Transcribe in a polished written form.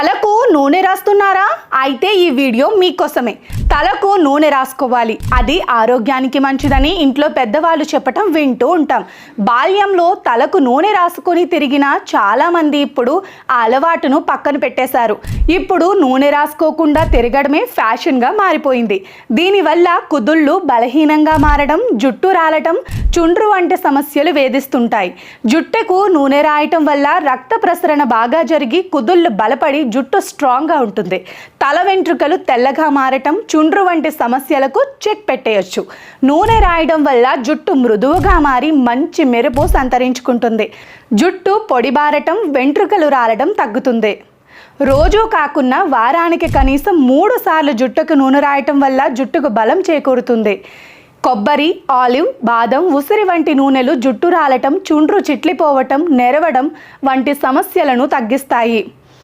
తలకు నూనె రాస్తున్నారా? అయితే ఈ వీడియో మీకోసమే. తలకు నూనె రాసుకోవాలి, అది ఆరోగ్యానికి మంచిదని ఇంట్లో పెద్దవాళ్ళు చెప్పటం వింటూ ఉంటాం. బాల్యంలో తలకు నూనె రాసుకొని తిరిగిన చాలామంది ఇప్పుడు ఆ అలవాటును పక్కన పెట్టేశారు. ఇప్పుడు నూనె రాసుకోకుండా తిరగడమే ఫ్యాషన్గా మారిపోయింది. దీనివల్ల కుదుళ్ళు బలహీనంగా మారడం, జుట్టు రాలటం, చుండ్రు వంటి సమస్యలు వేధిస్తుంటాయి. జుట్టుకు నూనె రాయటం వల్ల రక్త ప్రసరణ బాగా జరిగి కుదుళ్ళు బలపడి జుట్టు స్ట్రాంగ్గా ఉంటుంది. తల వెంట్రుకలు తెల్లగా మారటం, చుండ్రు వంటి సమస్యలకు చెక్ పెట్టేయచ్చు. నూనె రాయడం వల్ల జుట్టు మృదువుగా మారి మంచి మెరుపు సంతరించుకుంటుంది. జుట్టు పొడిబారటం, వెంట్రుకలు రాలడం తగ్గుతుంది. రోజూ కాకుండా వారానికి కనీసం 3 సార్లు జుట్టుకు నూనె రాయటం వల్ల జుట్టుకు బలం చేకూరుతుంది. కొబ్బరి, ఆలివ్, బాదం, ఉసిరి వంటి నూనెలు జుట్టు రాలటం, చుండ్రు చిట్లిపోవటం, నెరవడం వంటి సమస్యలను తగ్గిస్తాయి.